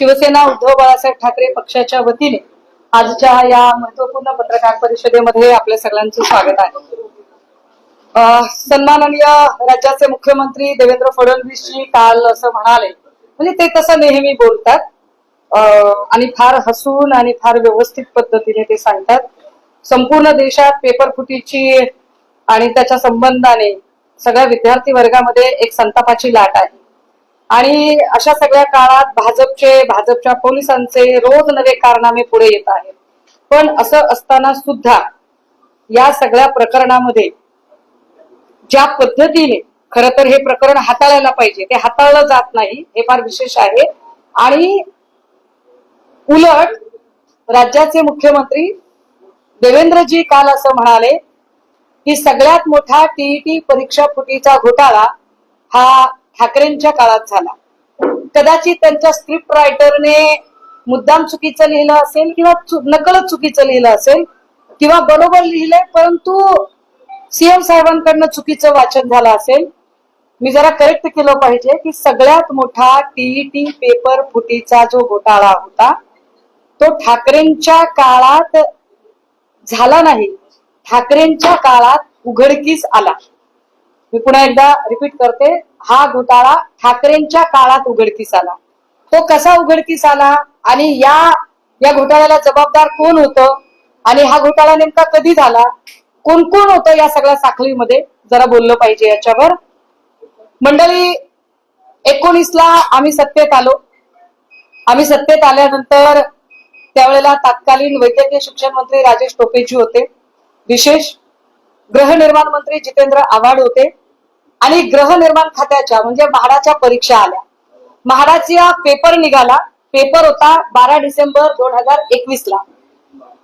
शिवसेना उद्धव बाळासाहेब ठाकरे पक्षाच्या वतीने आजच्या या महत्वपूर्ण पत्रकार परिषदेमध्ये आपल्या सगळ्यांचं स्वागत आहे। सन्माननीय राज्याचे मुख्यमंत्री देवेंद्र फडणवीसजी काल असं म्हणाले, म्हणजे ते तसं नेहमी बोलतात आणि फार हसून आणि फार व्यवस्थित पद्धतीने ते सांगतात। संपूर्ण देशात पेपर फुटीची आणि त्याच्या संबंधाने सगळ्या विद्यार्थी वर्गामध्ये एक संतापाची लाट आहे आणि अशा सगळ्या काळात भाजपच्या पोलिसांचे रोज नवे कारनामे पुढे येत आहेत। पण असं असताना सुद्धा या सगळ्या प्रकरणामध्ये ज्या पद्धतीने खरं तर हे प्रकरण हाताळायला पाहिजे ते हाताळलं जात नाही, हे फार विशेष आहे। आणि उलट राज्याचे मुख्यमंत्री देवेंद्रजी काल असं म्हणाले की सगळ्यात मोठा टीईटी परीक्षा फुटीचा घोटाळा हा ठाकरेंच्या काळात झाला। कदाचित त्यांच्या स्क्रिप्ट रायटरने मुद्दाम चुकीचं लिहिलं असेल किंवा नकळत चुकीचं लिहिलं असेल किंवा बरोबर लिहिलंय परंतु सीएम साहेबांकडनं चुकीचं वाचन झालं असेल। मी जरा करेक्ट केलं पाहिजे की सगळ्यात मोठा टीईटी पेपर फुटीचा जो घोटाळा होता तो ठाकरेंच्या काळात झाला नाही, ठाकरेंच्या काळात उघडकीस आला। मी पुन्हा एकदा रिपीट करते, हा घोटाळा ठाकरेंच्या काळात उघडकीस आला। तो कसा उघडकीस आला आणि या घोटाळ्याला जबाबदार कोण होतं आणि हा घोटाळा नेमका कधी झाला, कोण कोण होतं या सगळ्या साखळीमध्ये, जरा बोललं पाहिजे याच्यावर। मंडळी, 19ला आम्ही सत्तेत आलो। आम्ही सत्तेत आल्यानंतर त्यावेळेला तत्कालीन वैद्यकीय शिक्षण मंत्री राजेश टोपेजी होते, विशेष गृहनिर्माण मंत्री जितेंद्र आव्हाड होते आणि गृहनिर्माण खात्याच्या म्हणजे म्हाडाच्या परीक्षा आल्या। म्हाडाचा पेपर निघाला, पेपर होता 12 डिसेंबर 2021ला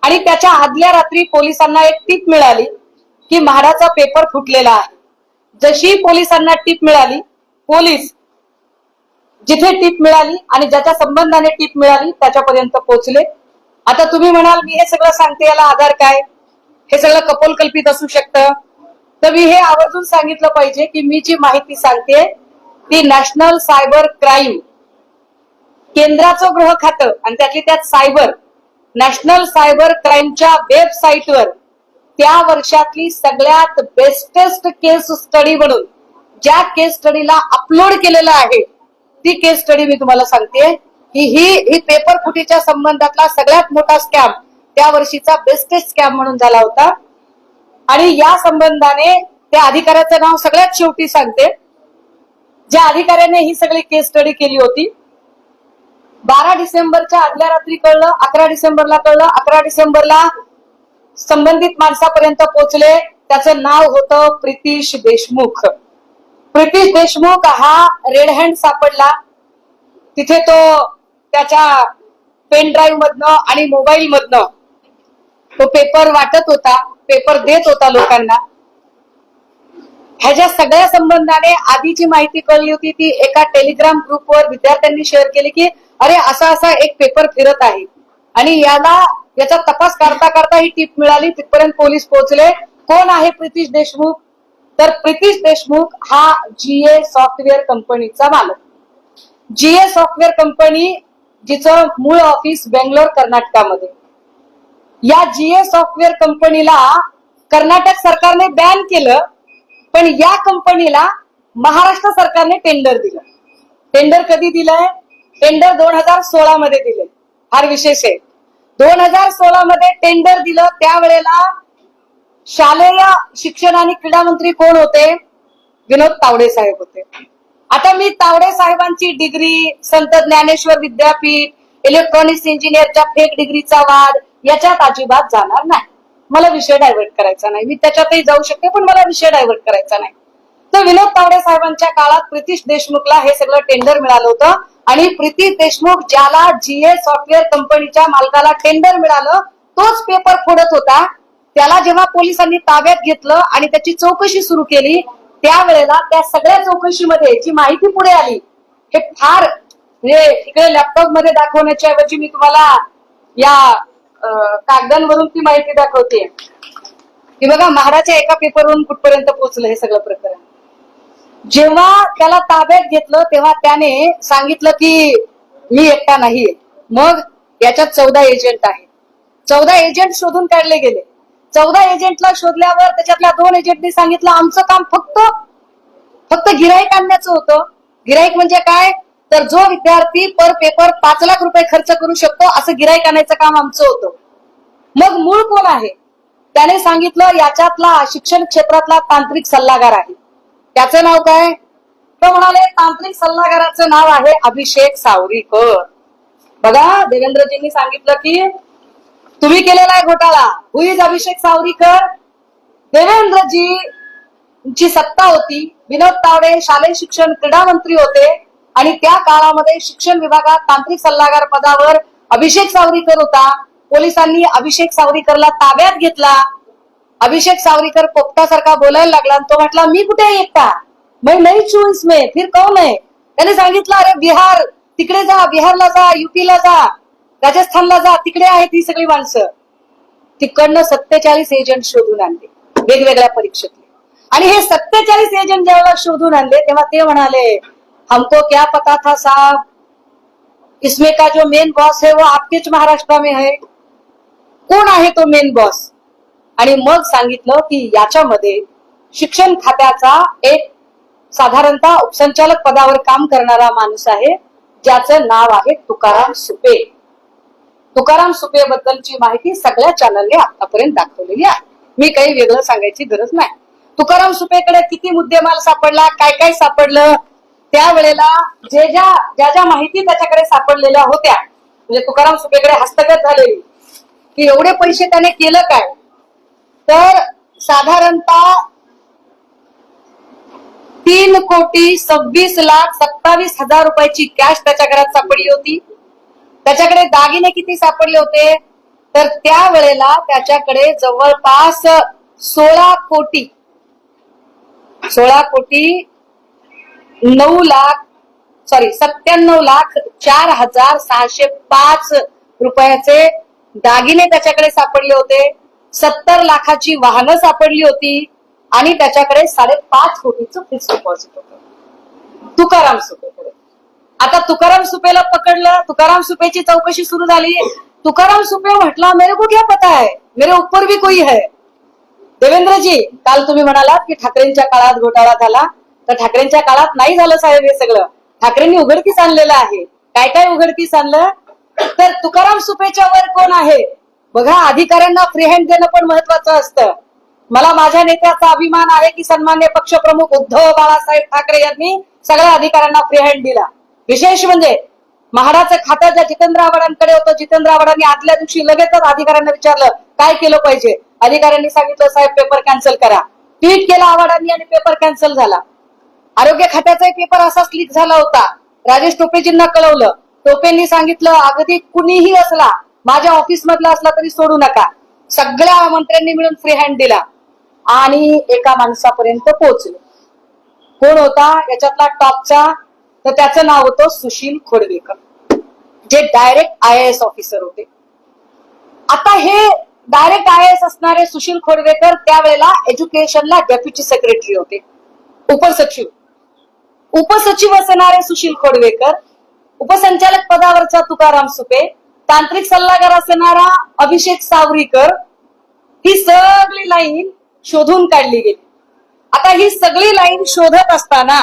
आणि त्याच्या आदल्या रात्री पोलिसांना एक टीप मिळाली की म्हाडाचा पेपर फुटलेला आहे। जशी पोलिसांना टीप मिळाली, पोलीस जिथे टीप मिळाली आणि ज्याच्या संबंधाने टीप मिळाली त्याच्यापर्यंत पोहोचले। आता तुम्ही म्हणाल मी हे सगळं सांगते याला आधार काय, हे सगळं कपोलकल्पित असू शकतं, तर मी हे आवर्जून सांगितलं पाहिजे की मी जी माहिती सांगते ती नॅशनल सायबर क्राईम केंद्राचं गृह खातं आणि त्यातली त्यात सायबर नॅशनल सायबर क्राईमच्या वेबसाईटवर त्या वर्षातली सगळ्यात बेस्टेस्ट केस स्टडी म्हणून ज्या केस स्टडीला अपलोड केलेलं आहे ती केस स्टडी मी तुम्हाला सांगते की ही पेपर फुटीच्या संबंधातला सगळ्यात मोठा स्कॅम त्या वर्षीचा बेस्टेस्ट स्कॅम म्हणून झाला होता। आणि या संबंधाने त्या अधिकाऱ्याचं नाव सगळ्यात शेवटी सांगते, ज्या अधिकाऱ्याने ही सगळी केस स्टडी केली होती। 12 डिसेंबरच्या आदल्या रात्री कळलं, 11 डिसेंबरला कळलं, 11 डिसेंबरला संबंधित माणसापर्यंत पोहोचले। त्याचं नाव होतं प्रितीश देशमुख। प्रितीश देशमुख हा रेड हँड सापडला, तिथे तो त्याच्या पेन ड्राईव्ह मधनं आणि मोबाईल मधनं तो पेपर वाटत होता, पेपर देत होता लोकांना। ह्याच्या सगळ्या संबंधाने आधीची माहिती कळली होती ती एका टेलिग्राम ग्रुपवर विद्यार्थ्यांनी शेअर केली की अरे असा एक पेपर फिरत आहे आणि याचा तपास करता करता ही टीप मिळाली, तिथपर्यंत पोलीस पोहोचले। कोण आहे प्रितीश देशमुख, तर प्रितीश देशमुख हा जीए सॉफ्टवेअर कंपनीचा मालक। जीए सॉफ्टवेअर कंपनी जिचं मूळ ऑफिस बेंगलोर कर्नाटकामध्ये, या जीए सॉफ्टवेअर कंपनीला कर्नाटक सरकारने बॅन केलं पण या कंपनीला महाराष्ट्र सरकारने टेंडर दिलं। टेंडर कधी दिलंय, टेंडर 2016 मध्ये दिले, फार विशेष आहे। 2016 मध्ये टेंडर दिलं, त्यावेळेला शालेय शिक्षण आणि क्रीडा मंत्री कोण होते, विनोद तावडे साहेब होते। आता मी तावडे साहेबांची डिग्री, संत ज्ञानेश्वर विद्यापीठ, इलेक्ट्रॉनिक्स इंजिनियरच्या फेक डिग्रीचा वाद याच्यात अजिबात जाणार नाही, मला विषय डायव्हर्ट करायचा नाही। मी त्याच्यातही जाऊ शकते पण मला विषय डायव्हर्ट करायचा नाही। तर विनोद तावडे साहेबांच्या काळात प्रितीश देशमुखला हे सगळं टेंडर मिळालं होतं आणि प्रितीश देशमुख ज्याला जीए सॉफ्टवेअर कंपनीच्या मालकाला टेंडर मिळालं तोच पेपर फोडत होता। त्याला जेव्हा पोलिसांनी ताब्यात घेतलं आणि त्याची चौकशी सुरू केली त्यावेळेला त्या सगळ्या चौकशीमध्ये जी माहिती पुढे आली हे फार म्हणजे इकडे लॅपटॉप मध्ये दाखवण्याच्या ऐवजी मी तुम्हाला या कागदांवरून ती माहिती दाखवते की बघा म्हाडाच्या एका पेपरवरून कुठपर्यंत पोहोचलं हे सगळं प्रकरण। जेव्हा त्याला ताब्यात घेतलं तेव्हा त्याने सांगितलं की मी एकटा नाहीये. मग याच्यात 14 एजंट आहेत. 14 एजंट शोधून काढले गेले. 14 एजंटला शोधल्यावर त्याच्यातल्या 2 एजंटनी सांगितलं आमचं काम फक्त गिराईक आणण्याचं होतं. गिराईक म्हणजे काय, तर जो विद्यार्थी पर पेपर 5 लाख रुपये खर्च करू शकतो असं गिराईक आणायचं काम आमचं होतं. मग मूळ कोण आहे, त्याने सांगितलं याच्यातला शिक्षण क्षेत्रातला तांत्रिक सल्लागार आहे. त्याचं नाव काय, तो म्हणाले तांत्रिक सल्लागाराचं नाव आहे अभिषेक सावरीकर. बघा, देवेंद्रजींनी सांगितलं की तुम्ही केलेला आहे घोटाळा. हु इज अभिषेक सावरीकर? देवेंद्रजींची सत्ता होती. विनोद तावडे शालेय शिक्षण क्रीडा मंत्री होते आणि त्या काळामध्ये शिक्षण विभागात तांत्रिक सल्लागार पदावर अभिषेक सावरीकर होता. पोलिसांनी अभिषेक सावरीकरला ताब्यात घेतला. अभिषेक सावरीकर पोपटासारखा बोलायला लागला आणि तो म्हटला मी कुठे एकटा, मैं नहीं छू इसमें, फिर कौन है? त्याने सांगितलं अरे बिहार, तिकडे जा, बिहारला जा, युपीला जा, राजस्थानला जा, तिकडे आहेत ही सगळी माणसं. तिकडनं 47 एजंट शोधून आणले वेगवेगळ्या परीक्षेतले. आणि हे 47 एजंट ज्यावेळेला शोधून आणले तेव्हा ते म्हणाले हमको क्या पता था साहब, इसमें का जो मेन बॉस है वो आपकेच महाराष्ट्र में है. कोण आहे तो मेन बॉस? आणि मग सांगितलं की याच्यामध्ये शिक्षण खात्याचा एक साधारणतः उपसंचालक पदावर काम करणारा माणूस आहे ज्याचं नाव आहे तुकाराम सुपे. तुकाराम सुपे बद्दलची माहिती सगळ्या चॅनलने आतापर्यंत दाखवलेली आहे. मी काही वेगळं सांगायची गरज नाही. तुकाराम सुपेकडे किती मुद्देमाल सापडला, काय काय सापडलं, त्यावेळेला ज्या माहिती त्याच्याकडे सापडलेल्या होत्या, म्हणजे तुकाराम सुपेकडे हस्तगत झालेली की एवढे पैसे त्याने केलं काय, तर साधारणतः 3,26,27,000 रुपयाची कॅश त्याच्या घरात सापडली होती. त्याच्याकडे दागिने किती सापडले होते, तर त्यावेळेला त्याच्याकडे जवळपास 97,04,605 रुपयाचे दागिने त्याच्याकडे सापडले होते. 70 लाखाची वाहनं सापडली होती आणि त्याच्याकडे 5.5 कोटीचं फिक्स डिपॉझिट होतं तुकाराम सुपेकडे. आता तुकाराम सुपेला पकडलं, तुकाराम सुपेची चौकशी सुरू झाली. तुकाराम सुपे म्हटला मेरे को क्या पता है, मेरे ऊपर भी कोई है. देवेंद्रजी, काल तुम्ही म्हणालात की ठाकरेंच्या काळात घोटाळा झाला, तर ठाकरेंच्या काळात नाही झालं साहेब हे सगळं. ठाकरेंनी उघडकीस आणलेलं आहे. काय काय उघडकीस आणलं, तर तुकाराम सुपेच्या वर कोण आहे बघा. अधिकाऱ्यांना फ्री हँड देणं पण महत्वाचं असतं. मला माझ्या नेत्याचा अभिमान आहे की सन्मान्य पक्षप्रमुख उद्धव बाळासाहेब ठाकरे यांनी सगळ्या अधिकाऱ्यांना फ्री हँड दिला. विशेष म्हणजे म्हाडाचं खातं ज्या जितेंद्र आव्हाडांकडे होतं, जितेंद्र आव्हाडांनी आदल्या दिवशी लगेचच अधिकाऱ्यांना विचारलं काय केलं पाहिजे. अधिकाऱ्यांनी सांगितलं साहेब पेपर कॅन्सल करा. ट्विट केला आव्हाडांनी आणि पेपर कॅन्सल झाला. आरोग्य खात्याचाही पेपर असाच लीक झाला होता. राजेश टोपेजींना कळवलं. टोपेंनी सांगितलं अगदी कुणीही असला, माझ्या ऑफिस मधला असला तरी सोडू नका. सगळ्या मंत्र्यांनी मिळून फ्री हँड दिला आणि एका माणसापर्यंत पोहोचले. कोण होता याच्यातला टॉपचा, तर त्याचं नाव होतं सुशील खोडवेकर, जे डायरेक्ट IAS ऑफिसर होते. आता हे डायरेक्ट IAS असणारे सुशील खोडवेकर त्यावेळेला एज्युकेशनला डेप्युटी सेक्रेटरी होते, उपसचिव असणारे सुशील खोडवेकर, उपसंचालक पदावरचा तुकाराम सुपे, तांत्रिक सल्लागार असणारा अभिषेक सावरीकर, ही सगळी लाईन शोधून काढली गेली. आता ही सगळी लाईन शोधत असताना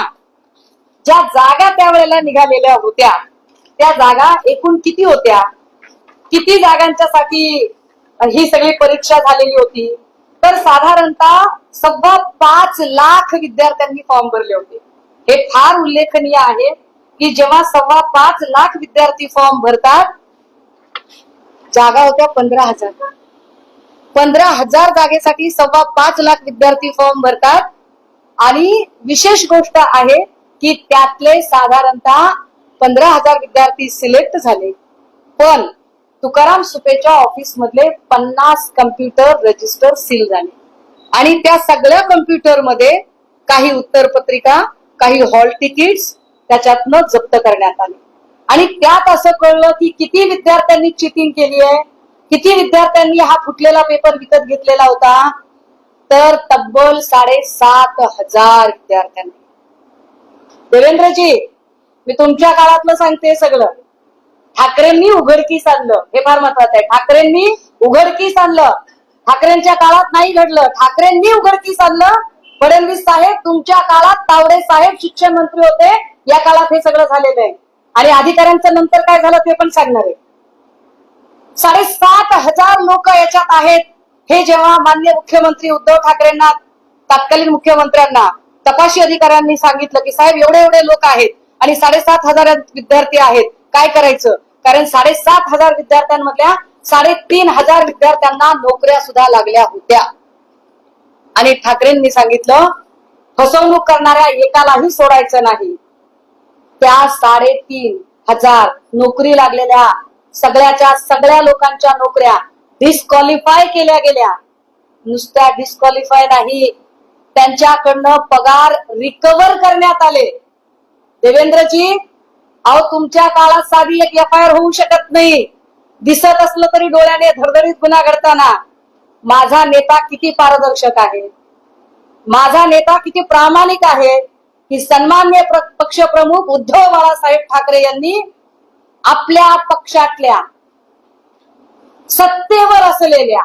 ज्या जागा त्यावेळेला निघालेल्या होत्या त्या जागा एकूण किती होत्या, किती जागांच्यासाठी ही सगळी परीक्षा झालेली होती, तर साधारणतः 5.25 लाख विद्यार्थ्यांनी फॉर्म भरले होते. हे फार उल्लेखनीय आहे की जेव्हा 5.25 लाख विद्यार्थी फॉर्म भरतात, जागा होत्या 15,000. 15,000 जागेसाठी 5.25 लाख विद्यार्थी फॉर्म भरतात. आणि विशेष गोष्ट आहे की त्यातले साधारणतः 15,000 विद्यार्थी सिलेक्ट झाले. पण तुकाराम सुपेच्या ऑफिस मधले 50 कम्प्युटर रजिस्टर सील झाले आणि त्या सगळ्या कम्प्युटरमध्ये काही उत्तरपत्रिका, काही हॉल तिकीट्स त्याच्यातनं जप्त करण्यात आले. आणि त्यात असं कळलं की किती विद्यार्थ्यांनी चिटिंग केली आहे, किती विद्यार्थ्यांनी हा फुटलेला पेपर विकत घेतलेला होता, तर तब्बल 7,500 विद्यार्थ्यांनी. देवेंद्रजी, मी तुमच्या काळातलं सांगते सगळं. ठाकरेंनी उघडकीस आणलं, हे फार महत्वाचं आहे. ठाकरेंनी उघडकीस आणलं. ठाकरेंच्या काळात नाही घडलं, ठाकरेंनी उघडकीस आणलं. फडणवीस साहेब तुमच्या काळात तावडे साहेब शिक्षण मंत्री होते, या काळात हे सगळं झालेलं आहे. आणि अधिकाऱ्यांचं नंतर काय झालं ते पण सांगणार आहे. 7,500 लोक याच्यात आहेत. हे जेव्हा माननीय मुख्यमंत्री उद्धव ठाकरेंना, तत्कालीन मुख्यमंत्र्यांना तपाशी अधिकाऱ्यांनी सांगितलं की साहेब एवढे एवढे लोक आहेत आणि 7,500 विद्यार्थी आहेत, काय करायचं? कारण 7,500 विद्यार्थ्यांमधल्या 3,500 विद्यार्थ्यांना नोकऱ्या सुद्धा लागल्या होत्या. आणि ठाकरेंनी सांगितलं फसवणूक करणाऱ्या एकालाही सोडायचं नाही. त्या 3,500 नोकरी लागलेल्या सगळ्याच्या सगळ्या लोकांच्या नोकऱ्या डिस्क्वालिफाय केल्या गेल्या. नुसत्या डिस्क्वालिफाय नाही, त्यांच्याकडनं पगार रिकव्हर करण्यात आले. देवेंद्रजी, अहो तुमच्या काळात साधी एक FIR होऊ शकत नाही. दिसत असलं तरी डोळ्याने धडधडीत गुन्हा घडताना माझा नेता किती पारदर्शक आहे, माझा नेता किती प्रामाणिक आहे, की सन्मान्य पक्षप्रमुख उद्धव बाळासाहेब ठाकरे यांनी आपल्या पक्षातल्या सत्तेवर असलेल्या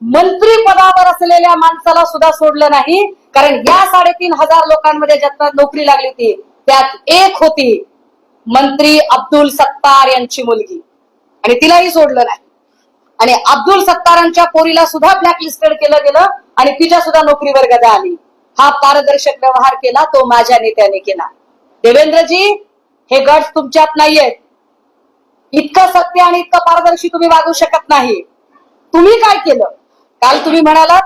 मंत्री पदावर असलेल्या माणसाला सुद्धा सोडलं नाही. कारण या 3,500 लोकांमध्ये ज्यांना नोकरी लागली होती त्यात एक होती मंत्री अब्दुल सत्तार यांची मुलगी, आणि तिलाही सोडलं नाही. आणि अब्दुल सत्तारांच्या पोरीला सुद्धा ब्लॅकलिस्टेड केलं गेलं आणि तिच्या सुद्धा नोकरीवर गदा आली. हा पारदर्शक व्यवहार केला तो माझ्या नेत्याने केला. देवेंद्रजी, हे गट तुमच्यात नाहीयेत. इतकं सत्य आणि इतकं पारदर्शी तुम्ही वागू शकत नाही. तुम्ही काय केलं? काल तुम्ही म्हणालात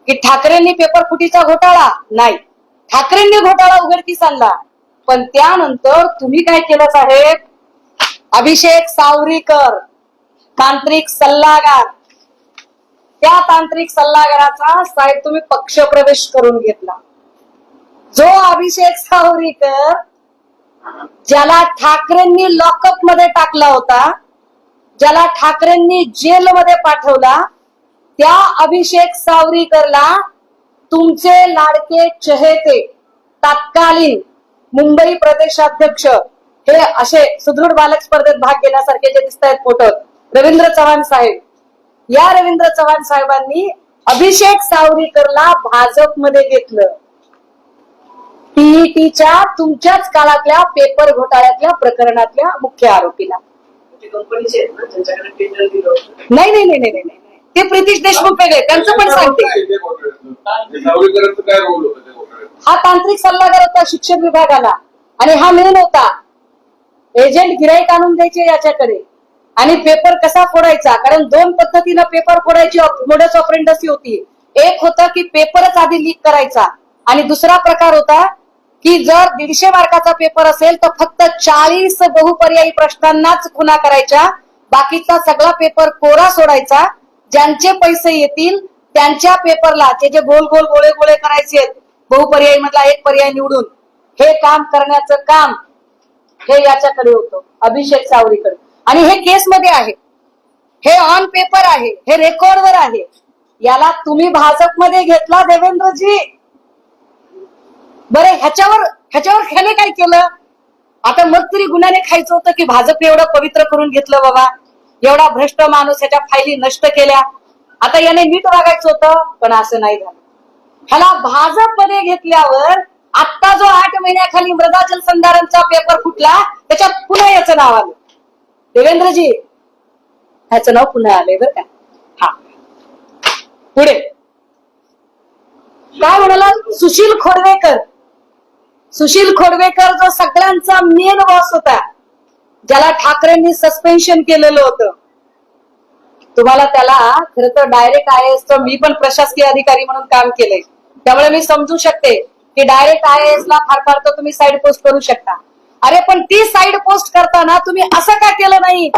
की ठाकरेंनी पेपर फुटीचा घोटाळा नाही, ठाकरेंनी घोटाळा उघडकीस आणला. पण त्यानंतर तुम्ही काय केलं साहेब? अभिषेक सावरीकर तांत्रिक सल्लागार, त्या तांत्रिक सल्लागाराचा साहेब तुम्ही पक्षप्रवेश करून घेतला. जो अभिषेक सावरीकर ज्याला ठाकरेंनी लॉकअप मध्ये टाकला होता, ज्याला ठाकरेंनी जेलमध्ये पाठवला, त्या अभिषेक सावरीकरला तुमचे लाडके चहेते तत्कालीन मुंबई प्रदेशाध्यक्ष, हे असे सुदृढ बालक स्पर्धेत भाग घेण्यासारखे जे दिसत आहेत फोटो, रवींद्र चव्हाण साहेब, या रवींद्र चव्हाण साहेबांनी अभिषेक सावरीकरला भाजपमध्ये घेतलं. टीईटीच्या तुमच्याच काळातल्या पेपर घोटाळ्यातल्या प्रकरणातल्या मुख्य आरोपीला. नाही नाही नाही नाही नाही, ते प्रितीश देशमुख वेगळे, त्यांचं पण सांगते. हा तांत्रिक सल्लागार होता शिक्षण विभागाला, आणि हा मेन होता एजंट. गिराईक आणून द्यायचे याच्याकडे, आणि पेपर कसा फोडायचा, कारण 2 पद्धतीनं पेपर फोडायची मोडस ऑपरेंडसी होती. एक होतं की पेपरच आधी लीक करायचा, आणि दुसरा प्रकार होता की जर 150 मार्काचा पेपर असेल तर फक्त 40 बहुपर्यायी प्रश्नांनाच खुणा करायच्या, बाकीचा सगळा पेपर कोरा सोडायचा. ज्यांचे पैसे येतील त्यांच्या पेपरला ते जे गोल गोल गोळे गोळे करायचे बहुपर्यायी मधला एक पर्याय निवडून, हे काम करण्याचं काम हे याच्याकडे होतं, अभिषेक सावरीकर. आणि हे केसमध्ये आहे, हे ऑन पेपर आहे, हे रेकॉर्डवर आहे. याला तुम्ही भाजपमध्ये घेतला देवेंद्रजी. बरं, ह्याच्यावर ह्याने काय केलं? आता मग तरी गुन्ह्याने खायचं होतं की भाजपने एवढं पवित्र करून घेतलं बाबा, एवढा भ्रष्ट माणूस, ह्याच्या फायली नष्ट केल्या. आता याने नीट वागायचं होतं, पण असं नाही झालं. ह्याला भाजपमध्ये घेतल्यावर आता जो 8 महिन्याखाली मृदा जलसंधारणचा पेपर फुटला, त्याच्यात पुन्हा याचं नाव आलं. देवेंद्रजी, ह्याचं नाव पुन्हा आलंय बरं का. हा, पुढे काय म्हणाला? सुशील खोडवेकर. सुशील खोडवेकर जो सगळ्यांचा मेन बॉस होता, ज्याला ठाकरेंनी सस्पेन्शन केलेलं होतं. तुम्हाला त्याला खरं तर डायरेक्ट IAS, मी पण प्रशासकीय अधिकारी म्हणून काम केलंय, त्यामुळे मी समजू शकते की डायरेक्ट IAS ला फार फार तर तुम्ही साईड पोस्ट करू शकता. अरे पण ती साईड पोस्ट करताना तुम्ही असं का केलं नाही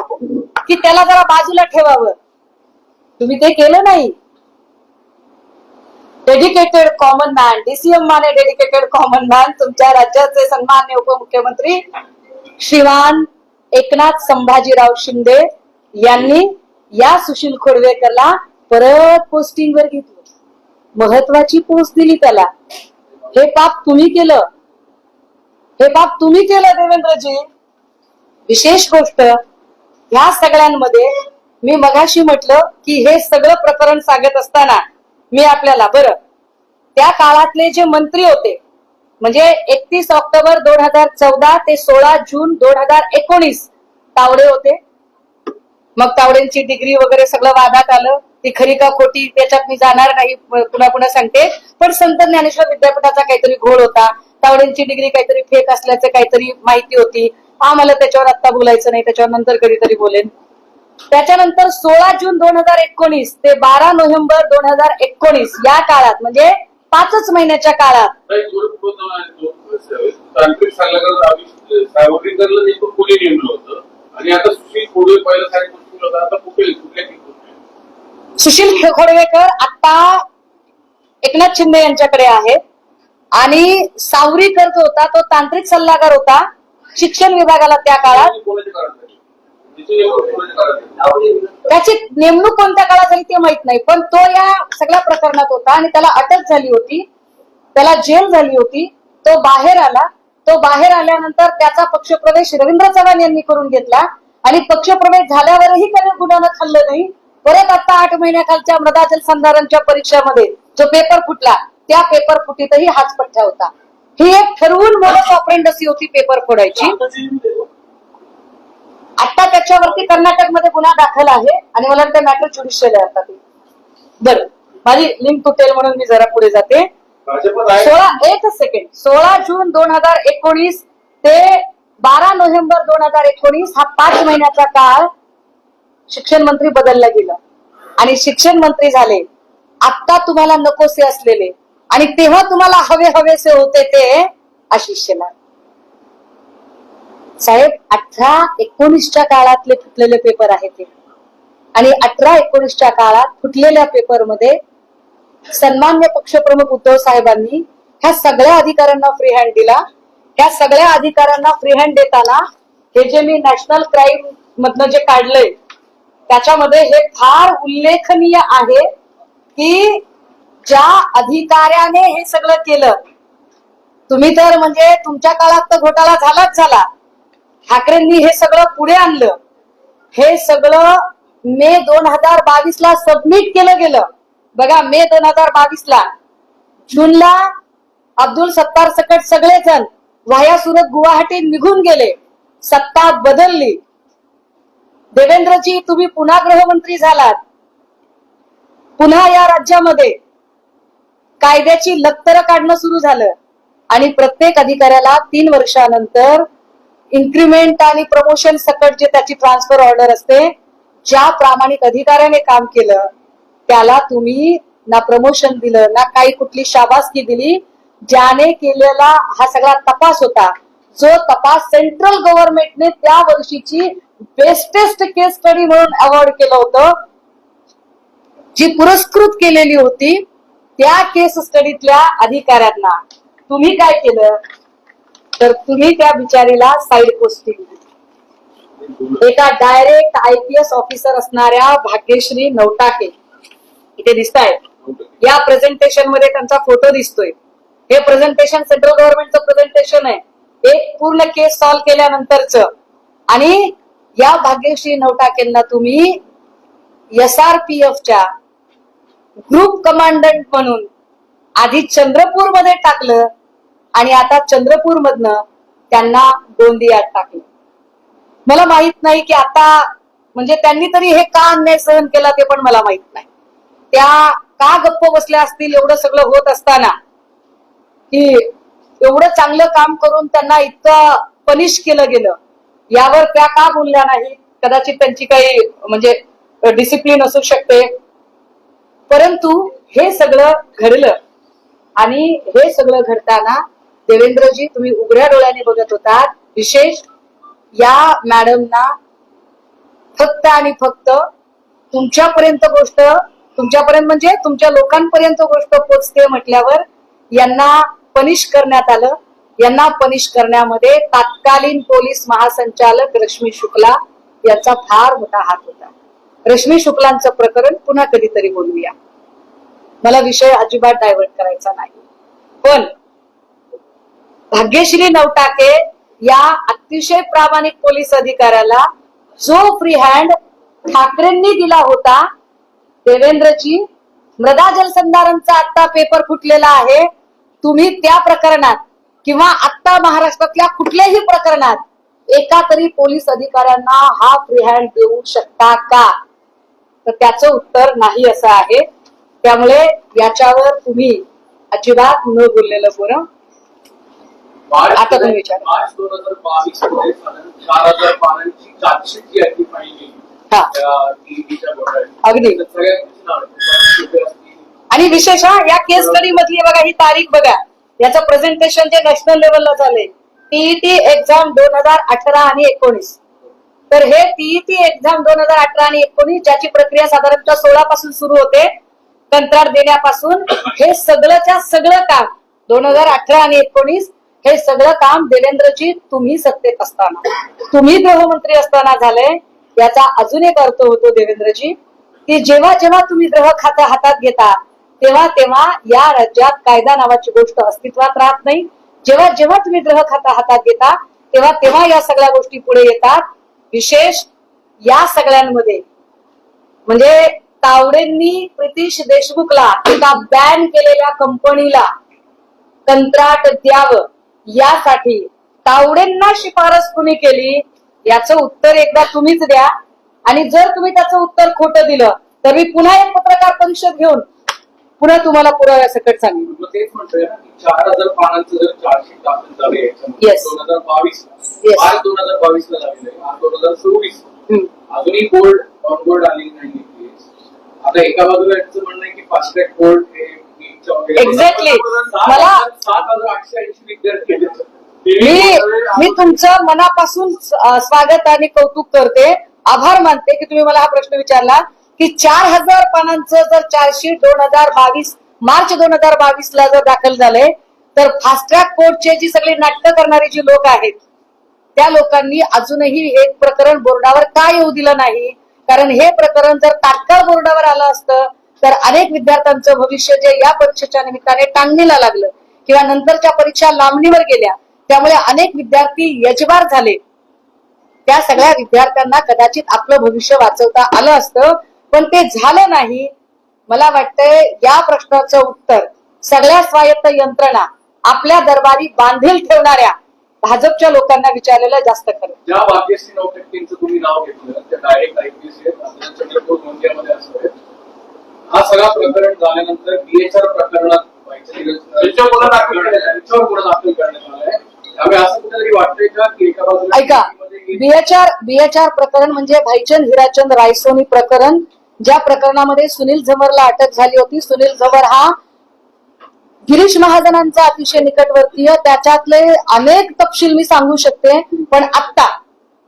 की त्याला जरा बाजूला ठेवावं? तुम्ही ते केलं नाही. Dedicated common man, DCM Mane dedicated common man, तुमच्या राज्याचे सन्माननीय उपमुख्यमंत्री श्रीमान एकनाथ संभाजीराव शिंदे यांनी या सुशील खोडवेकरला परत पोस्टिंगवर घेतलं, महत्वाची पोस्ट दिली त्याला. हे पाप तुम्ही केलं, हे पाप तुम्ही केलं देवेंद्रजी. विशेष गोष्ट ह्या सगळ्यांमध्ये मी मगाशी म्हटलं की हे सगळं प्रकरण सांगत असताना मी आपल्याला बरं त्या काळातले जे मंत्री होते म्हणजे 31 ऑक्टोबर 2014 ते 16 जून 2019 तावडे होते. मग तावडेंची डिग्री वगैरे सगळं वादात आलं. ती खरी का खोटी त्याच्यात मी जाणार नाही, पुन्हा पुन्हा सांगते. पण संत ज्ञानेश्वर विद्यापीठाचा काहीतरी घोळ होता. तावडेंची डिग्री काहीतरी फेक असल्याचं काहीतरी माहिती होती. आम्हाला त्याच्यावर आता बोलायचं नाही, त्याच्यावर नंतर कधीतरी बोलेन. त्याच्यानंतर 16 जून 2019 ते 12 नोव्हेंबर 2019 या काळात म्हणजे 5 महिन्याच्या काळात तांत्रिक सल्लागार सावरकरला नेमकं कोणी नेमलं होतं आणि आता सुशील खोडवे पहिला साहेब होता, आता कुठल्या सुशील खोडवेकर आता एकनाथ शिंदे यांच्याकडे आहेत आणि सावरीकर जो होता तो तांत्रिक सल्लागार होता शिक्षण विभागाला त्या काळात. त्याची नेमणूक कोणत्या काळात झाली ते माहित नाही, पण तो या सगळ्या प्रकरणात होता आणि त्याला अटक झाली होती, त्याला जेल झाली होती. तो बाहेर आला. तो बाहेर आल्यानंतर त्याचा पक्षप्रवेश रवींद्र चव्हाण यांनी करून घेतला आणि पक्षप्रवेश झाल्यावरही त्याने गुन्ह्यानं खाल्लं नाही. परत आता 8 महिन्याखालच्या मृदा जलसंधारणच्या परीक्षेमध्ये जो पेपर फुटला त्या पेपर फुटीतही हाच पठ्ठा होता. ही एक ठरवून मोडस ऑपरेंडसी होती पेपर फोडायची. आता त्याच्यावरती कर्नाटकमध्ये गुन्हा दाखल आहे आणि मला वाटतं मॅटर ज्युडिशियल आहे आता ते. बरं, माझी लिंक तुटेल म्हणून मी जरा पुढे जाते. 16 जून 2019 ते 12 नोव्हेंबर 2019 हा 5 महिन्याचा काळ शिक्षण मंत्री बदलला गेला आणि शिक्षण मंत्री झाले आता तुम्हाला नकोसे असलेले आणि तेव्हा तुम्हाला हवेसे होते ते आशिष शेलार साहेब. 18-19च्या काळातले फुटलेले पेपर आहेत ते आणि 18-19च्या काळात फुटलेल्या पेपरमध्ये सन्मान्य पक्षप्रमुख उद्धव साहेबांनी ह्या सगळ्या अधिकाऱ्यांना फ्री हँड दिला. ह्या सगळ्या अधिकाऱ्यांना फ्री हँड देताना हे जे मी नॅशनल क्राईम मधनं जे काढलंय त्याच्यामध्ये हे फार उल्लेखनीय आहे की ज्या अधिकाऱ्याने हे सगळं केलं, तुम्ही तर म्हणजे तुमच्या काळात तर घोटाळा झालाच झाला. ठाकरेंनी हे सगळं पुढे आणलं. हे सगळं मे 2022 ला सबमिट केलं गेलं. बघा, मे 2022 ला जूनला अब्दुल सत्तार सकट सगळेजण वाया सुरत गुवाहाटी निघून गेले. सत्ता बदलली. देवेंद्रजी तुम्ही पुन्हा गृहमंत्री झालात. पुन्हा या राज्यामध्ये कायद्याची लक्तर काढणं सुरू झालं आणि प्रत्येक अधिकाऱ्याला 3 वर्षानंतर इन्क्रिमेंट आणि प्रमोशन सकट जे त्याची ट्रान्सफर ऑर्डर असते, ज्या प्रामाणिक अधिकाऱ्याने काम केलं त्याला तुम्ही ना प्रमोशन दिलं ना काही कुठली शाबासकी दिली. ज्याने केलेला हा सगळा तपास होता, जो तपास सेंट्रल गव्हर्नमेंटने त्या वर्षीची बेस्टेस्ट केस स्टडी म्हणून अवॉर्ड केलं होतं, जी पुरस्कृत केलेली होती, त्या केस स्टडीतल्या अधिकाऱ्यांना तुम्ही काय केलं तर तुम्ही त्या बिचारीला साईड पोस्टिंग. एका डायरेक्ट IPS ऑफिसर असणाऱ्या भाग्यश्री नवटाके इथे दिसत आहेत. या प्रेझेंटेशन मध्ये त्यांचा फोटो दिसतोय. हे प्रेझेंटेशन सेंट्रल गव्हर्नमेंटचं प्रेझेंटेशन आहे, एक पूर्ण केस सॉल्व्ह केल्यानंतरच. आणि या भाग्यश्री नवटाकेंना तुम्ही SRPFच्या ग्रुप कमांडंट म्हणून आधी चंद्रपूर मध्ये टाकलं आणि आता चंद्रपूर मधनं त्यांना गोंदियात टाकलं. मला माहित नाही की आता म्हणजे त्यांनी तरी हे का अन्याय सहन केला ते पण मला माहित नाही. त्या का गप्प बसल्या असतील एवढं सगळं होत असताना, की एवढं चांगलं काम करून त्यांना इतकं पनिश केलं गेलं, यावर त्या का बोलल्या नाही. कदाचित त्यांची काही म्हणजे डिसिप्लिन असू शकते. परंतु हे सगळं घडलं आणि हे सगळं घडताना देवेंद्रजी तुम्ही उघड्या डोळ्याने बघत होतात. विशेष या मॅडमना फक्त आणि फक्त तुमच्यापर्यंत गोष्ट, तुमच्यापर्यंत म्हणजे तुमच्या लोकांपर्यंत गोष्ट पोचते म्हटल्यावर यांना पनिश करण्यात आलं. यांना पनिश करण्यामध्ये तत्कालीन पोलीस महासंचालक रश्मी शुक्ला यांचा फार मोठा हात होता. रश्मी शुक्लांचं प्रकरण पुन्हा कधीतरी बोलूया, मला विषय अजिबात डायव्हर्ट करायचा नाही. पण भाग्यश्री नवटाके या अतिशय प्रामाणिक पोलीस अधिकाऱ्याला जो फ्री हँड ठाकरेंनी दिला होता, देवेंद्रजी मृदा जलसंधारणचा आता पेपर फुटलेला आहे, तुम्ही त्या प्रकरणात किंवा आता महाराष्ट्रातल्या कुठल्याही प्रकरणात एका तरी पोलीस अधिकाऱ्यांना हा फ्री हँड देऊ शकता का? तर त्याचं उत्तर नाही असं आहे. त्यामुळे याच्यावर तुम्ही अजिबात न बोललेलं बरं. आता तुम्ही विचार. मार्च 2022 मध्ये 4,000 पानांची चार्जशीट जी आहे ती फाईल केली. हा. टीईटीच्या घोटाळ्यात. अगदी. तर सगळ्यांची नावं आहेत. आणि विशेष या केस स्टडी मधली बघा, ही तारीख बघा, याचं प्रेझेंटेशन जे नॅशनल लेवलला झालंय, टीईटी एक्झाम 2018 आणि 19. तर हे टीईटी एक्झाम 2018 आणि 19 ज्याची प्रक्रिया साधारणतः 16 पासून सुरू होते, कंत्राट देण्यापासून, हे सगळंच्या सगळं काम 2018 आणि 19 हे सगळं काम देवेंद्रजी तुम्ही सत्तेत असताना, तुम्ही गृहमंत्री असताना झालंय. याचा अजून एक अर्थ होतो देवेंद्रजी, की जेव्हा जेव्हा तुम्ही गृह खातं हातात घेता तेव्हा तेव्हा या राज्यात कायदा नावाची गोष्ट अस्तित्वात राहत नाही. जेव्हा जेव्हा तुम्ही गृह खातं हातात घेता तेव्हा तेव्हा या सगळ्या गोष्टी पुढे येतात. विशेष या सगळ्यांमध्ये म्हणजे तावडेंनी प्रितीश देशमुखला एका बॅन केलेल्या कंपनीला कंत्राट द्यावं यासाठी तावडेंना शिफारस कुणी केली, याचं उत्तर एकदा तुम्हीच द्या. आणि जर तुम्ही त्याचं उत्तर खोटं दिलं तर मी पुन्हा एक पत्रकार परिषद घेऊन पुन्हा तुम्हाला पुराव्यासकट सांगेन. मग तेच म्हणतोय ना की 4,000 पानांचं जर चार्जशीट दाखल झालं याच्यामध्ये Yes. 2022 Yes. आज 2022 ला झालेलं आहे, आज 2024 अजूनही कोर्ट ऑन बोर्ड आली नाही. आता एका बाजूला यांचं म्हणणं आहे की फास्ट ट्रॅक कोर्ट हे Exactly. मला 7,880 विद्यार्थी आहेत. मी तुमचं मनापासून स्वागत आणि कौतुक करते, आभार मानते की तुम्ही मला हा प्रश्न विचारला की 4,000 पानांचं जर चार्जशीट 2022 मार्च 2022 ला जर दाखल झालंय, तर फास्ट ट्रॅक कोर्टचे जी सगळी नाटकं करणारी जी लोक आहेत त्या लोकांनी अजूनही हे प्रकरण बोर्डावर का येऊ दिलं नाही. कारण हे प्रकरण जर तात्काळ बोर्डावर आलं असतं तर अनेक विद्यार्थ्यांचं भविष्य जे या परीक्षेच्या निमित्ताने टांगणीला लागलं किंवा नंतरच्या परीक्षा लांबणीवर गेल्या, त्यामुळे अनेक विद्यार्थी यजबार झाले. त्या सगळ्या विद्यार्थ्यांना कदाचित आपलं भविष्य वाचवता आलं असतं, पण ते झालं नाही. मला वाटतंय या प्रश्नाचं उत्तर सगळ्या स्वायत्त यंत्रणा आपल्या दरबारी बांधील ठेवणाऱ्या भाजपच्या लोकांना विचारलेलं जास्त खरं. ज्या भाग्यश्री 9% तुम्ही नाव घेतलं त्या डायरेक्ट IPS आहेत, चंद्रपूर गोंदियामध्ये असतात. हा सगळा प्रकरण झाल्यानंतर BHR प्रकरणात त्याच्यावर दाखल करण्यात आलाय. त्यामुळे असं कुठेतरी वाटतंय का की एका बाजूला ऐका, BHR प्रकरण म्हणजे भाईचंद हिराचंद रायसोनी प्रकरण, ज्या प्रकरणामध्ये सुनील झमरला अटक झाली होती. सुनील झमर हा गिरीश महाजनांचा अतिशय निकटवर्तीय, त्याच्यातले अनेक तपशील मी सांगू शकते, पण आता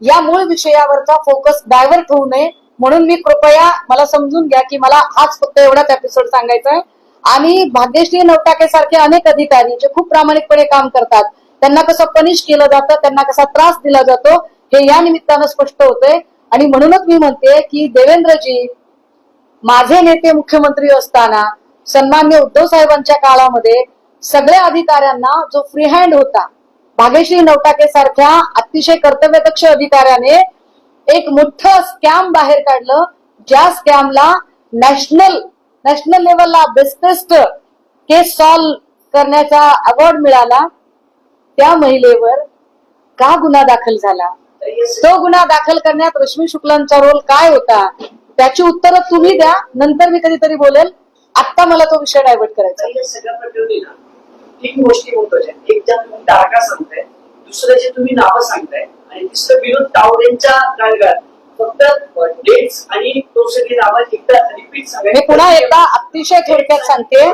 या मूळ विषयावरचा फोकस डायव्हर्ट होऊ नये म्हणून मी कृपया मला समजून घ्या की मला हाच फक्त एवढाच एपिसोड सांगायचा आहे. आणि भाग्यश्री नवटाके सारखे अनेक अधिकारी जे खूप प्रामाणिकपणे काम करतात, त्यांना कसं पनिश केलं जातं, त्यांना कसा त्रास दिला जातो, हे या निमित्तानं स्पष्ट होतंय. आणि म्हणूनच मी म्हणते की देवेंद्रजी, माझे नेते मुख्यमंत्री असताना सन्मान्य उद्धव साहेबांच्या काळामध्ये सगळ्या अधिकाऱ्यांना जो फ्री हँड होता, भाग्यश्री नवटाके सारख्या अतिशय कर्तव्यदक्ष अधिकाऱ्याने एक मोठं स्कॅम बाहेर काढलं, ज्या स्कॅमला नॅशनल लेवलला बेस्टेस्ट केस सॉल्व करण्याचा अवॉर्ड मिळाला. त्या महिलेवर का गुन्हा दाखल झाला, तो गुन्हा दाखल करण्यात रश्मी शुक्लांचा रोल काय होता, त्याची उत्तरं तुम्ही द्या. नंतर मी कधीतरी बोलेल, आता मला तो विषय डायव्हर्ट करायचा. या सगळ्या प्रकरणी ना 3 गोष्टी महत्वाच्या आहेत. एक ज्या तुम्ही तारखा सांगताय, दुसरं जे तुम्ही नावं सांगताय, आणि तिसरं विनोद तावडेंच्या काळात फक्त डेट्स आणि तो सगळी नावं एकदा रिपीट सांगायची. मी पुन्हा एकदा अतिशय थोडक्यात सांगते,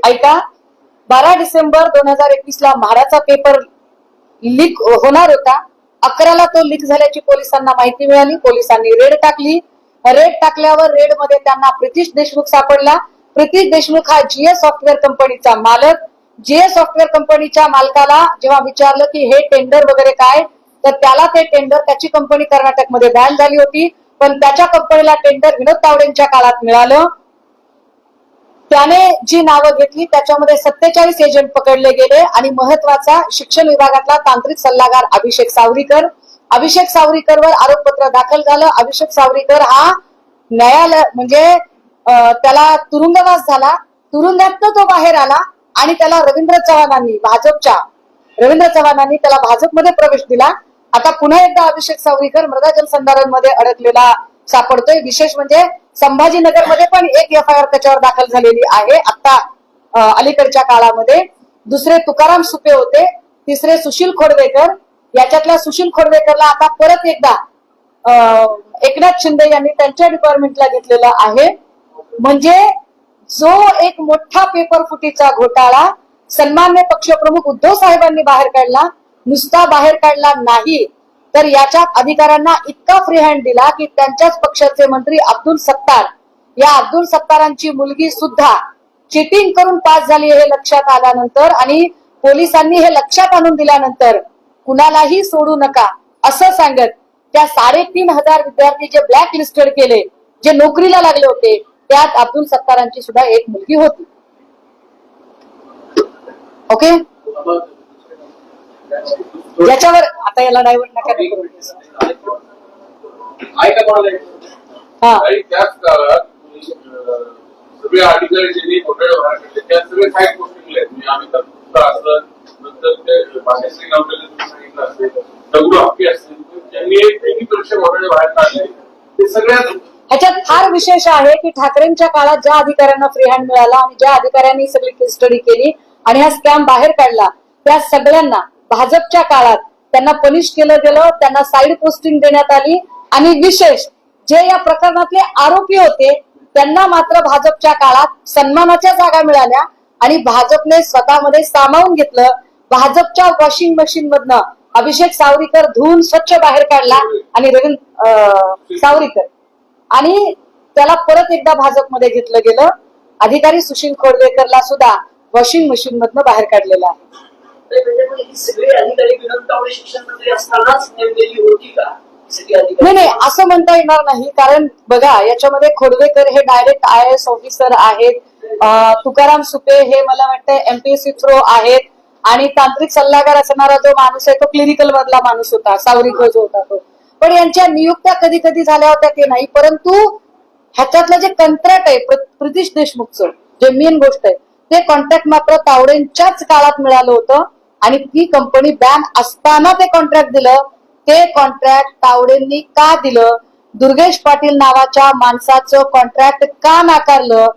ऐका. 12 डिसेंबर 2021 ला म्हाडाचा पेपर लीक होणार होता. 11ला तो लीक झाल्याची पोलिसांना माहिती मिळाली. पोलिसांनी रेड टाकली. रेड टाकल्यावर रेड मध्ये त्यांना प्रितीश देशमुख सापडला. प्रितीश देशमुख हा GS सॉफ्टवेअर कंपनीचा मालक. GS सॉफ्टवेअर कंपनीच्या मालकाला जेव्हा विचारलं की हे टेंडर वगैरे काय, तर त्याला ते टेंडर, त्याची कंपनी कर्नाटकमध्ये बॅन झाली होती, पण त्याच्या कंपनीला टेंडर विनोद तावडेंच्या काळात मिळालं. त्याने जी नावं घेतली त्याच्यामध्ये 47 एजंट पकडले गेले आणि महत्वाचा शिक्षण विभागातला तांत्रिक सल्लागार अभिषेक सावरीकरवर आरोपपत्र दाखल झालं. अभिषेक सावरीकर हा न्यायालय म्हणजे त्याला तुरुंगवास झाला. तुरुंगातनं तो बाहेर आला आणि त्याला रवींद्र चव्हाणांनी त्याला भाजपमध्ये प्रवेश दिला. आता पुन्हा एकदा अभिषेक सावरीकर मृदा जलसंधारणमध्ये अडकलेला सापडतोय. विशेष म्हणजे संभाजीनगरमध्ये पण एक FIR त्याच्यावर दाखल झालेली आहे आता अलीकडच्या काळामध्ये. दुसरे तुकाराम सुपे होते, तिसरे सुशील खोडवेकर. याच्यातल्या सुशील खोडवेकरला आता परत एकदा एकनाथ शिंदे यांनी त्यांच्या डिपार्टमेंटला घेतलेला आहे. म्हणजे जो एक मोठा पेपर फुटीचा घोटाळा सन्मान्य पक्षप्रमुख उद्धव साहेबांनी बाहेर काढला, नुसता बाहेर काढला नाही तर याच्यात अधिकाऱ्यांना इतका फ्री हँड दिला की त्यांच्याच पक्षाचे मंत्री अब्दुल सत्तारांची मुलगी सुद्धा चिटिंग करून पास झाली हे लक्षात आल्यानंतर आणि पोलिसांनी हे लक्षात आणून दिल्यानंतर कुणालाही सोडू नका असं सांगत त्या 3,500 विद्यार्थी जे ब्लॅक लिस्टेड केले, जे नोकरीला लागले होते, त्यात अब्दुल सत्तारांची सुद्धा एक मुलगी होती. ओके, याच्यावर आता याला डायव्हर्ट नका करू. ऐका कोणाला हा, आणि त्याच काळात सगळे आर्टिकल ज्यांनी घोटाळे बाहेर काढले त्या सगळे काही गोष्टी आहेत. म्हणजे आम्ही असलं नंतर ते भाग्यश्री गावकरे सांगितलं असेल, दगडू हक्की असेल, त्यांनी एक परीक्षा घोटाळे बाहेर काढले. ते सगळ्यात ह्याच्यात फार विशेष आहे की ठाकरेंच्या काळात ज्या अधिकाऱ्यांना फ्री हँड मिळाला आणि ज्या अधिकाऱ्यांनी सगळी केस स्टडी केली आणि हा स्कॅम बाहेर काढला त्या सगळ्यांना भाजपच्या काळात त्यांना पनिश केलं गेलं, त्यांना साईड पोस्टिंग देण्यात आली आणि विशेष जे या प्रकरणातले आरोपी होते त्यांना मात्र भाजपच्या काळात सन्मानाच्या जागा मिळाल्या आणि भाजपने स्वतःमध्ये सामावून घेतलं. भाजपच्या वॉशिंग मशीन मधनं अभिषेक सावरीकर धुवून स्वच्छ बाहेर काढला आणि रवींद्र सावरीकर आणि त्याला परत एकदा भाजपमध्ये घेतलं गेलं. अधिकारी सुशील खोडवेकरला सुद्धा वॉशिंग मशीन मधनं बाहेर काढलेलं आहे. ही सगळी अधिकारी विनोद तावडे शिक्षण मंत्री असतानाच नेमलेली होती का? नाही, असं म्हणता येणार नाही. कारण बघा याच्यामध्ये खोडवेकर हे डायरेक्ट IAS ऑफिसर आहेत, तुकाराम सुपे हे मला वाटतं MPSC थ्रो आहेत आणि तांत्रिक सल्लागार असणारा जो माणूस आहे तो क्लिनिकल मधला माणूस होता, सावरीकर जो होता तो. पण यांच्या नियुक्त्या कधी कधी झाल्या होत्या ते नाही, परंतु ह्याच्यातलं जे कॉन्ट्रॅक्ट आहे प्रितीश देशमुखचं जे मेन गोष्ट आहे ते कॉन्ट्रॅक्ट मात्र तावडेंच्याच काळात मिळालं होतं आणि ती कंपनी बॅन असताना ते कॉन्ट्रॅक्ट दिलं. ते कॉन्ट्रॅक्ट तावडेंनी का दिलं? दुर्गेश पाटील नावाच्या माणसाचं कॉन्ट्रॅक्ट का नाकारलं?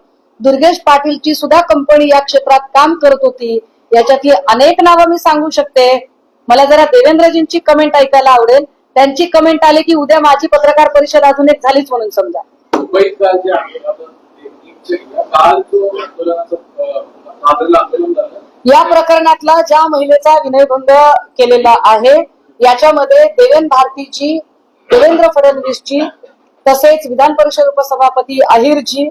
दुर्गेश पाटीलची सुद्धा कंपनी या क्षेत्रात काम करत होती. याच्यातली अनेक नावं मी सांगू शकते. मला जरा देवेंद्रजींची कमेंट ऐकायला आवडेल. त्यांची कमेंट आली की उद्या माझी पत्रकार परिषद अजून एक झालीच म्हणून समजा. मुंबईत काल जे आहे काल जो आंदोलन झालं या प्रकरणातला ज्या महिलेचा विनयभंग केलेला आहे याच्यामध्ये देवेंद्र फडणवीसजी तसेच विधान परिषद उपसभापती अहिरजी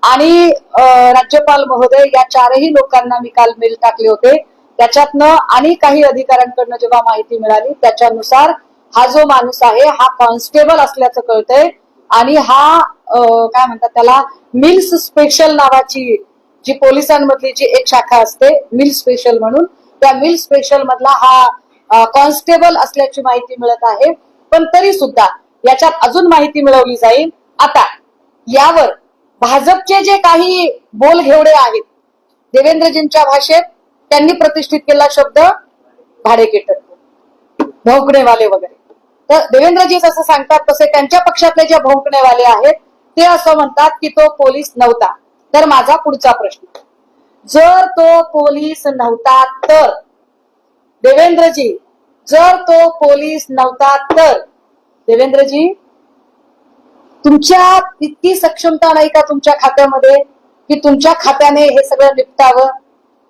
आणि राज्यपाल महोदय या 4ही लोकांना मी काल मेल टाकले होते. त्याच्यातनं आणि काही अधिकाऱ्यांकडनं जेव्हा माहिती मिळाली त्याच्यानुसार हा जो माणूस आहे हा कॉन्स्टेबल असल्याचं कळतंय आणि हा काय म्हणतात त्याला मिल्स स्पेशल नावाची जी पोलिसांमधली जी एक शाखा असते मिल स्पेशल म्हणून, त्या मिल स्पेशल मधला हा कॉन्स्टेबल असल्याची माहिती मिळत आहे. पण तरी सुद्धा याच्यात अजून माहिती मिळवली जाईल. आता यावर भाजपचे जे काही बोलघेवडे आहेत देवेंद्रजींच्या भाषेत त्यांनी प्रतिष्ठित केला शब्द भाडेकेटर, भोंकणेवाले वगैरे. तर देवेंद्रजी जसं सांगतात तसे त्यांच्या पक्षातले जे भोंकणेवाले आहेत ते असं म्हणतात की तो पोलीस नव्हता. तर माझा पुढचा प्रश्न, जर तो पोलीस नव्हता तर देवेंद्रजी, जर तो पोलीस नव्हता तर देवेंद्रजी तुमच्या इतकी सक्षमता नाही का तुमच्या खात्यामध्ये की तुमच्या खात्याने हे सगळं निपटावं?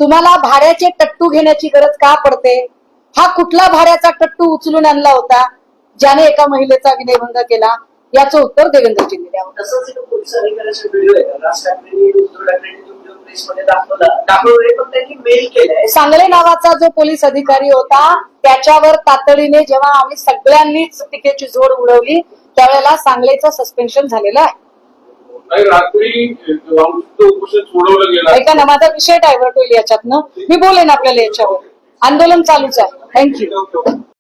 तुम्हाला भाड्याचे टट्टू घेण्याची गरज का पडते? हा कुठला भाड्याचा टट्टू उचलून आणला होता ज्याने एका महिलेचा विनयभंग केला? याचं उत्तर देवेंद्रजींनी द्यावं. तसंच एक पोलीस अधिकाऱ्याचा व्हिडिओ आहे राज ठाकरेंनी उद्धव ठाकरेंनी प्रेसमध्ये दाखवलंय पण त्यांनी मेल केलाय. सांगले नावाचा जो पोलीस अधिकारी होता त्याच्यावर तातडीने जेव्हा आम्ही सगळ्यांनीच टीकेची झोड उडवली त्यावेळेला सांगलेचं सस्पेन्शन झालेलं आहे. आणि रात्री आमचं उपोषण सोडवलं गेलं. ऐका ना, माझा विषय डायव्हर्ट होईल याच्यातनं. मी बोलेन आपल्याला याच्यावर. आंदोलन चालूच आहे. थँक्यू.